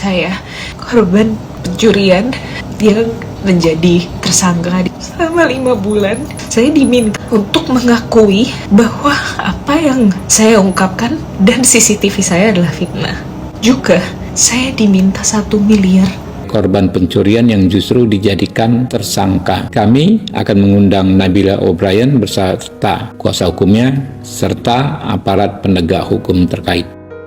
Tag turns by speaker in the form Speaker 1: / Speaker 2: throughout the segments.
Speaker 1: saya korban pencurian yang menjadi tersangka selama 5 bulan. Saya diminta untuk mengakui bahwa apa yang saya ungkapkan dan CCTV saya adalah fitnah. Juga saya diminta 1 miliar.
Speaker 2: Korban pencurian yang justru dijadikan tersangka. Kami akan mengundang Nabila O'Brien beserta kuasa hukumnya serta aparat penegak hukum terkait.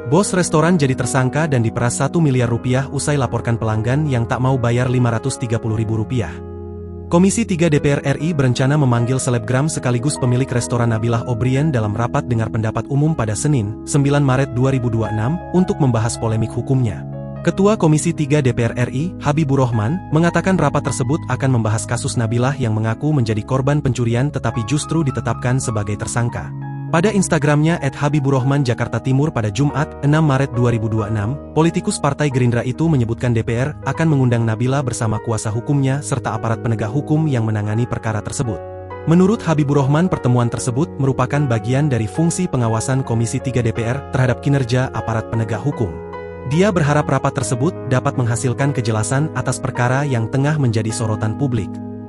Speaker 3: Bos restoran jadi tersangka dan diperas 1 miliar rupiah usai laporkan pelanggan yang tak mau bayar Rp530.000. Komisi 3 DPR RI berencana memanggil selebgram sekaligus pemilik restoran Nabila O'Brien dalam rapat dengar pendapat umum pada Senin, 9 Maret 2026, untuk membahas polemik hukumnya. Ketua Komisi 3 DPR RI, Habibur Rahman, mengatakan rapat tersebut akan membahas kasus Nabilah yang mengaku menjadi korban pencurian tetapi justru ditetapkan sebagai tersangka. Pada Instagramnya @habibur-rahman Jakarta Timur pada Jumat, 6 Maret 2026, politikus Partai Gerindra itu menyebutkan DPR akan mengundang Nabila bersama kuasa hukumnya serta aparat penegak hukum yang menangani perkara tersebut. Menurut Habibur Rahman, pertemuan tersebut merupakan bagian dari fungsi pengawasan Komisi 3 DPR terhadap kinerja aparat penegak hukum. Dia berharap rapat tersebut dapat menghasilkan kejelasan atas perkara yang tengah menjadi sorotan publik.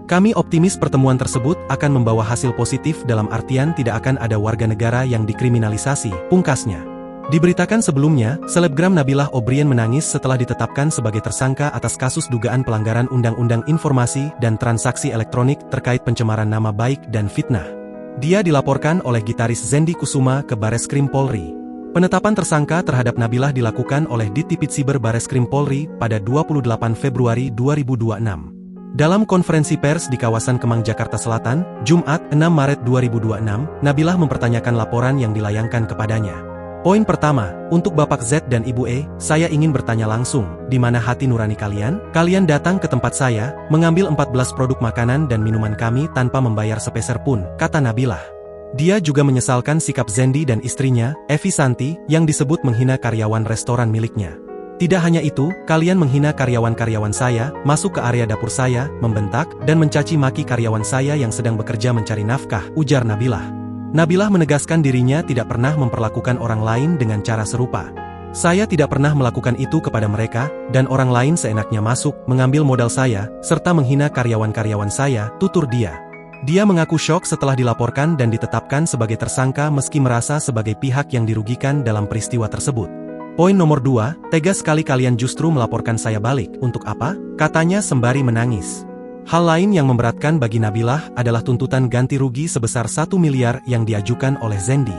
Speaker 3: Kami optimis pertemuan tersebut akan membawa hasil positif dalam artian tidak akan ada warga negara yang dikriminalisasi, pungkasnya. Diberitakan sebelumnya, selebgram Nabila O'Brien menangis setelah ditetapkan sebagai tersangka atas kasus dugaan pelanggaran Undang-Undang Informasi dan Transaksi Elektronik terkait pencemaran nama baik dan fitnah. Dia dilaporkan oleh gitaris Zendi Kusuma ke Bareskrim Polri. Penetapan tersangka terhadap Nabilah dilakukan oleh Ditipid Siber Bareskrim Polri pada 28 Februari 2026. Dalam konferensi pers di kawasan Kemang, Jakarta Selatan, Jumat, 6 Maret 2026, Nabilah mempertanyakan laporan yang dilayangkan kepadanya. Poin pertama, untuk Bapak Z dan Ibu E, saya ingin bertanya langsung, di mana hati nurani kalian? Kalian datang ke tempat saya, mengambil 14 produk makanan dan minuman kami tanpa membayar sepeser pun, kata Nabilah. Dia juga menyesalkan sikap Zendi dan istrinya, Evi Santi, yang disebut menghina karyawan restoran miliknya. Tidak hanya itu, kalian menghina karyawan-karyawan saya, masuk ke area dapur saya, membentak, dan mencaci maki karyawan saya yang sedang bekerja mencari nafkah, ujar Nabilah. Nabilah menegaskan dirinya tidak pernah memperlakukan orang lain dengan cara serupa. Saya tidak pernah melakukan itu kepada mereka, dan orang lain seenaknya masuk, mengambil modal saya, serta menghina karyawan-karyawan saya, tutur dia. Dia mengaku syok setelah dilaporkan dan ditetapkan sebagai tersangka meski merasa sebagai pihak yang dirugikan dalam peristiwa tersebut. Poin nomor 2, tega sekali kalian justru melaporkan saya balik, untuk apa? Katanya sembari menangis. Hal lain yang memberatkan bagi Nabilah adalah tuntutan ganti rugi sebesar 1 miliar yang diajukan oleh Zendi.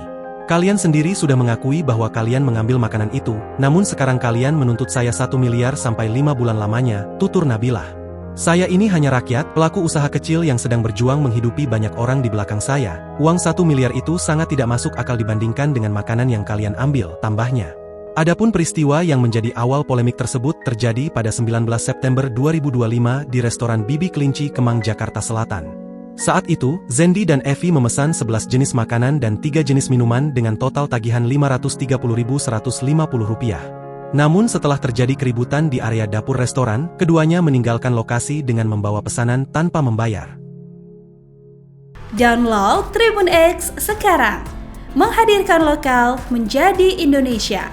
Speaker 3: Kalian sendiri sudah mengakui bahwa kalian mengambil makanan itu, namun sekarang kalian menuntut saya 1 miliar sampai 5 bulan lamanya, tutur Nabilah. Saya ini hanya rakyat, pelaku usaha kecil yang sedang berjuang menghidupi banyak orang di belakang saya. Uang 1 miliar itu sangat tidak masuk akal dibandingkan dengan makanan yang kalian ambil, tambahnya. Adapun peristiwa yang menjadi awal polemik tersebut terjadi pada 19 September 2025 di restoran Bibi Kelinci Kemang, Jakarta Selatan. Saat itu, Zendi dan Evi memesan 11 jenis makanan dan 3 jenis minuman dengan total tagihan Rp530.150. Namun setelah terjadi keributan di area dapur restoran, keduanya meninggalkan lokasi dengan membawa pesanan tanpa membayar.
Speaker 4: Download Tribun X sekarang, menghadirkan lokal menjadi Indonesia.